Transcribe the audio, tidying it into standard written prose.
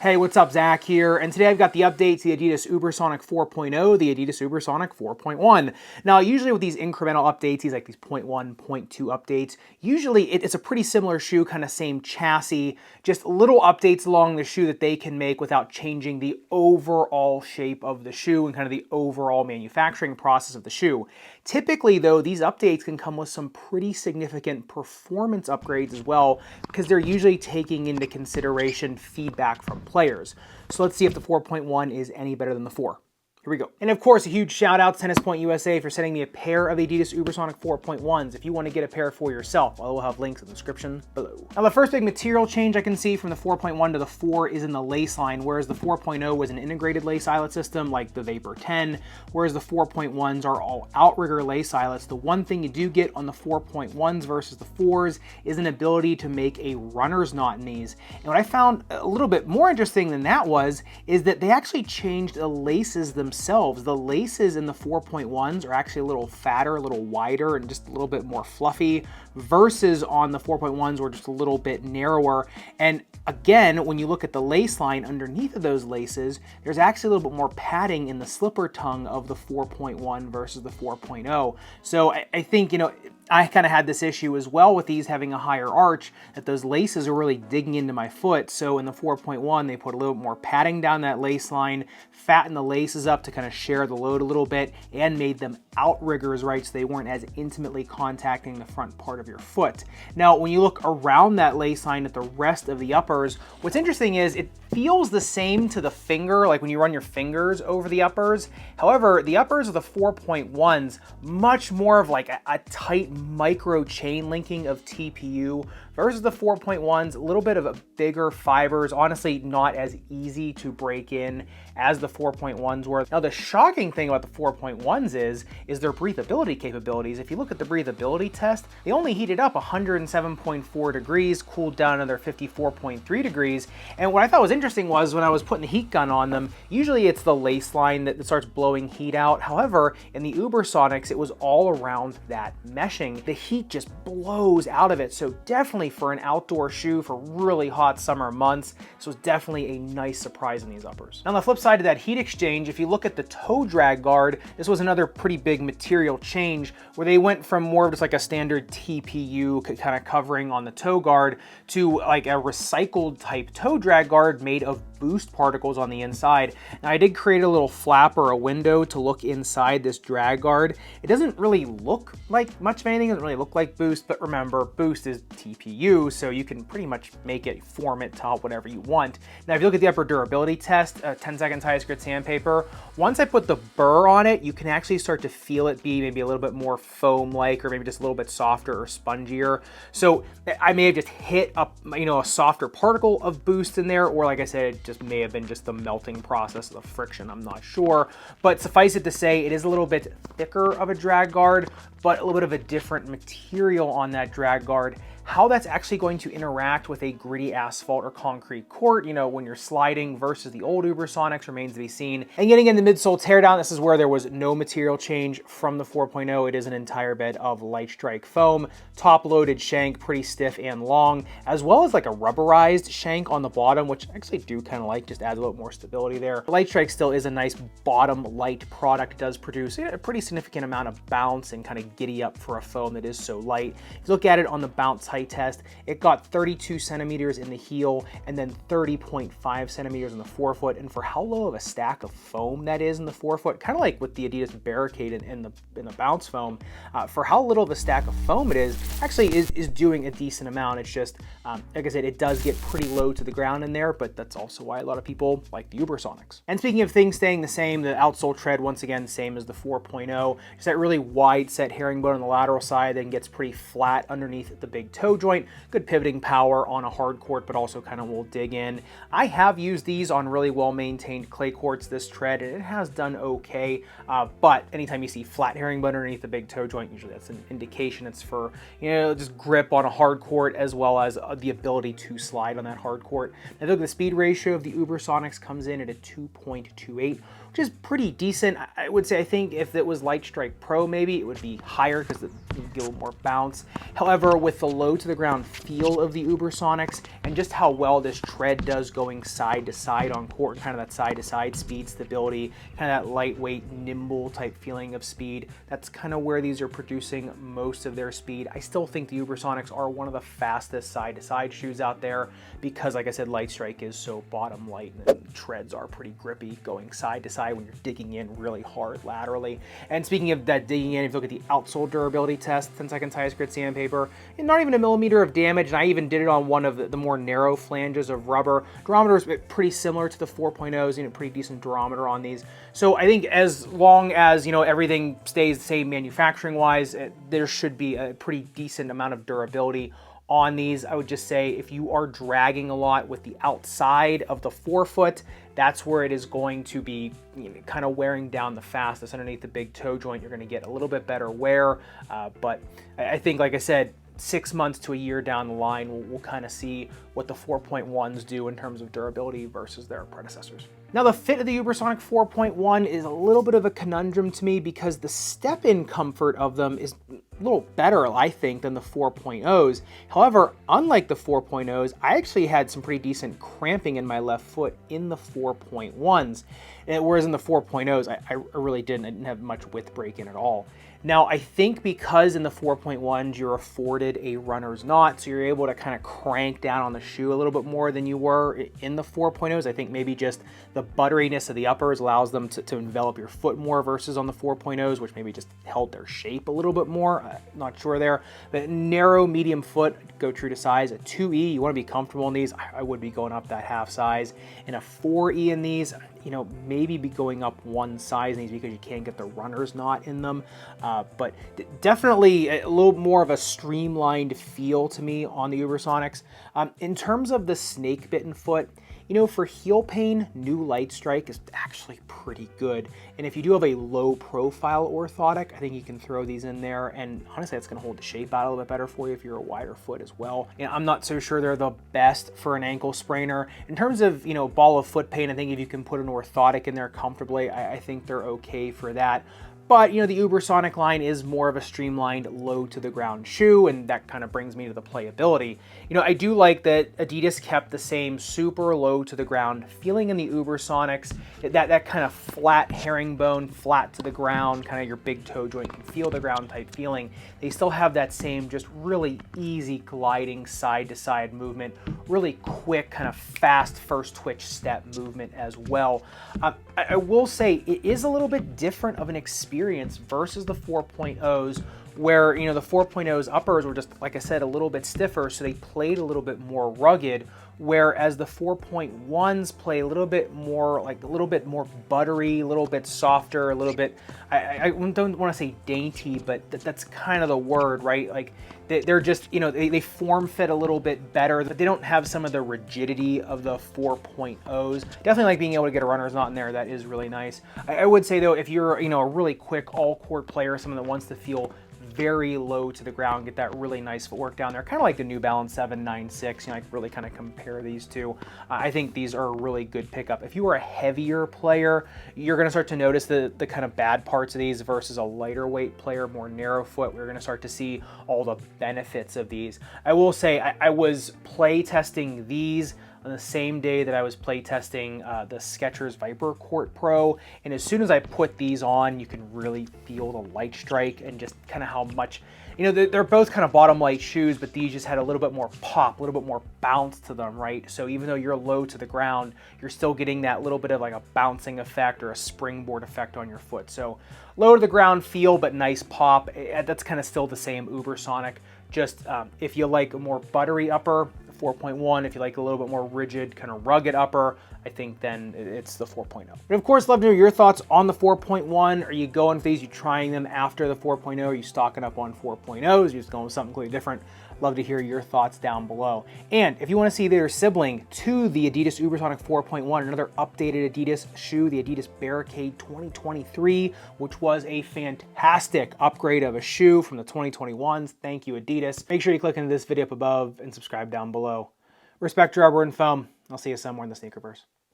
Hey, what's up? Zach here, and today I've got the update to the adidas Ubersonic 4.0, the adidas Ubersonic 4.1. Now, usually with these incremental updates, these 0.1, 0.2 updates, usually it's a pretty similar shoe, kind of same chassis, just little updates along the shoe that they can make without changing the overall shape of the shoe and kind of the overall manufacturing process of the shoe. Typically, though, these updates can come with some pretty significant performance upgrades as well, because they're usually taking into consideration feedback from players. So let's see if the 4.1 is any better than the 4. Here we go. And of course, a huge shout out to Tennis Point USA for sending me a pair of adidas Ubersonic 4.1s if you want to get a pair for yourself. I will have links in the description below. Now, the first big material change I can see from the 4.1 to the 4 is in the lace line, whereas the 4.0 was an integrated lace eyelet system like the Vapor 10, whereas the 4.1s are all outrigger lace eyelets. The one thing you do get on the 4.1s versus the 4s is an ability to make a runner's knot in these. And what I found a little bit more interesting than that is that they actually changed the laces themselves. The laces in the 4.1s are actually a little fatter, a little wider, and just a little bit more fluffy, versus on the 4.1s were just a little bit narrower. And again, when you look at the lace line underneath of those laces, there's actually a little bit more padding in the slipper tongue of the 4.1 versus the 4.0. So I think, I kind of had this issue as well with these having a higher arch, that those laces are really digging into my foot. So in the 4.1, they put a little bit more padding down that lace line, fattened the laces up to kind of share the load a little bit, and made them outriggers, right? So they weren't as intimately contacting the front part of your foot. Now, when you look around that lace line at the rest of the uppers, what's interesting is it feels the same to the finger, like when you run your fingers over the uppers. However, the uppers of the 4.1s, much more of like a tight micro chain linking of TPU, versus the 4.1s, a little bit of a bigger fibers, honestly not as easy to break in as the 4.1s were. Now, the shocking thing about the 4.1s is their breathability capabilities. If you look at the breathability test, they only heated up 107.4 degrees, cooled down another 54.3 degrees. And what I thought was interesting was when I was putting the heat gun on them, usually it's the lace line that starts blowing heat out. However, in the Ubersonics, it was all around that meshing. The heat just blows out of it. So definitely for an outdoor shoe for really hot summer months, this was definitely a nice surprise in these uppers. Now, on the flip side of that heat exchange, if you look at the toe drag guard, this was another pretty big material change where they went from more of just like a standard TPU kind of covering on the toe guard to like a recycled type toe drag guard made of boost particles on the inside. Now, I did create a little flap or a window to look inside this drag guard. It doesn't really look like much of anything, it doesn't really look like boost, but remember, boost is TPU, so you can pretty much make it, form it to whatever you want. Now, if you look at the upper durability test, 10 seconds highest grit sandpaper, once I put the burr on it, you can actually start to feel it be maybe a little bit more foam-like, or maybe just a little bit softer or spongier. So I may have just hit up, a softer particle of boost in there, or like I said, it just may have been just the melting process of the friction, I'm not sure. But suffice it to say, it is a little bit thicker of a drag guard, but a little bit of a different material on that drag guard. How that's actually going to interact with a gritty asphalt or concrete court, when you're sliding versus the old Ubersonics, remains to be seen. And getting into midsole teardown, this is where there was no material change from the 4.0. It is an entire bed of light strike foam, top loaded shank, pretty stiff and long, as well as like a rubberized shank on the bottom, which I actually do kind of like, just adds a little more stability there. Light strike still is a nice bottom light product. It does produce a pretty significant amount of bounce and kind of giddy up for a foam that is so light. If you look at it on the bounce height test, it got 32 centimeters in the heel and then 30.5 centimeters in the forefoot. And for how low of a stack of foam that is in the forefoot, kind of like with the adidas Barricade in the bounce foam, for how little of a stack of foam it is, actually is doing a decent amount. It's just, like I said, it does get pretty low to the ground in there, but that's also why a lot of people like the Ubersonics. And speaking of things staying the same, the outsole tread, once again, same as the 4.0, just that really wide set herringbone on the lateral side, then gets pretty flat underneath the big toe joint. Good pivoting power on a hard court, but also kind of will dig in. I have used these on really well-maintained clay courts, this tread, and it has done okay. But anytime you see flat herringbone underneath the big toe joint, usually that's an indication it's for, just grip on a hard court, as well as the ability to slide on that hard court. Now, look, the speed ratio of the Ubersonics comes in at a 2.28, which is pretty decent. I would say, I think if it was Light Strike Pro, maybe it would be higher because you get a little more bounce. However, with the low to the ground feel of the Ubersonics and just how well this tread does going side to side on court, kind of that side to side speed stability, kind of that lightweight, nimble type feeling of speed, that's kind of where these are producing most of their speed. I still think the Ubersonics are one of the fastest side to side shoes out there because, like I said, light strike is so bottom light and the treads are pretty grippy going side to side when you're digging in really hard laterally. And speaking of that digging in, if you look at the outsole durability test, 10 seconds highest grit sandpaper, and not even a millimeter of damage, and I even did it on one of the more narrow flanges of rubber. Durometer is pretty similar to the 4.0s, and a pretty decent durometer on these. So I think as long as, you know, everything stays the same manufacturing wise, there should be a pretty decent amount of durability on these. I would just say if you are dragging a lot with the outside of the forefoot, that's where it is going to be, you know, kind of wearing down the fastest. Underneath the big toe joint, you're going to get a little bit better wear. But I think, like I said, 6 months to a year down the line, we'll kind of see what the 4.1s do in terms of durability versus their predecessors. Now, the fit of the Ubersonic 4.1 is a little bit of a conundrum to me because the step-in comfort of them is a little better, I think, than the 4.0s. However, unlike the 4.0s, I actually had some pretty decent cramping in my left foot in the 4.1s, whereas in the 4.0s, I really didn't. I didn't have much width break in at all. Now, I think because in the 4.1s you're afforded a runner's knot, so you're able to kind of crank down on the shoe a little bit more than you were in the 4.0s. I think maybe just the butteriness of the uppers allows them to envelop your foot more versus on the 4.0s, which maybe just held their shape a little bit more. Not sure there. But narrow, medium foot, go true to size. A 2E, you want to be comfortable in these. I would be going up that half size. And a 4E in these, you know, maybe be going up one size in these because you can't get the runner's knot in them. But definitely a little more of a streamlined feel to me on the Ubersonics. In terms of the snake bitten foot, you know, for heel pain, new light strike is actually pretty good. And if you do have a low profile orthotic, I think you can throw these in there. And honestly, that's gonna hold the shape out a little bit better for you if you're a wider foot as well. And I'm not so sure they're the best for an ankle sprainer. In terms of, you know, ball of foot pain, I think if you can put an orthotic in there comfortably, I think they're okay for that. But, you know, the Ubersonic line is more of a streamlined low to the ground shoe, and that kind of brings me to the playability. You know, I do like that Adidas kept the same super low to the ground feeling in the Ubersonics, that kind of flat herringbone, flat to the ground, kind of your big toe joint can feel the ground type feeling. They still have that same just really easy gliding side to side movement, really quick, kind of fast first twitch step movement as well. I will say it is a little bit different of an experience versus the 4.0s, where, you know, the 4.0s uppers were just, like I said, a little bit stiffer, so they played a little bit more rugged, whereas the 4.1s play a little bit more, like a little bit more buttery, a little bit softer, a little bit, I don't want to say dainty, but that's kind of the word, right? Like they're just, you know, they form fit a little bit better, but they don't have some of the rigidity of the 4.0s. Definitely like being able to get a runner's knot in there. That is really nice. I would say though, if you're, you know, a really quick all court player, someone that wants to feel very low to the ground, get that really nice footwork down there, kind of like the New Balance 796, you know, I really kind of compare these two. I think these are a really good pickup. If you are a heavier player, you're going to start to notice the kind of bad parts of these versus a lighter weight player, more narrow foot. We're going to start to see all the benefits of these. I will say I was play testing these on the same day that I was playtesting the Skechers Viper Court Pro, and as soon as I put these on, you can really feel the light strike and just kind of how much, you know, they're both kind of bottom light shoes, but these just had a little bit more pop, a little bit more bounce to them, right? So even though you're low to the ground, you're still getting that little bit of like a bouncing effect or a springboard effect on your foot. So low to the ground feel, but nice pop. That's kind of still the same Ubersonic. Just if you like a more buttery upper, 4.1. If you like a little bit more rigid, kind of rugged upper, I think then it's the 4.0. But of course, love to know your thoughts on the 4.1. Are you going for these? Are you trying them after the 4.0? Are you stocking up on 4.0s? Are you just going with something completely different? Love to hear your thoughts down below. And if you want to see their sibling to the Adidas Ubersonic 4.1, another updated Adidas shoe, the Adidas Barricade 2023, which was a fantastic upgrade of a shoe from the 2021s. Thank you, Adidas. Make sure you click into this video up above and subscribe down below. Respect your rubber and foam. I'll see you somewhere in the Sneakerverse.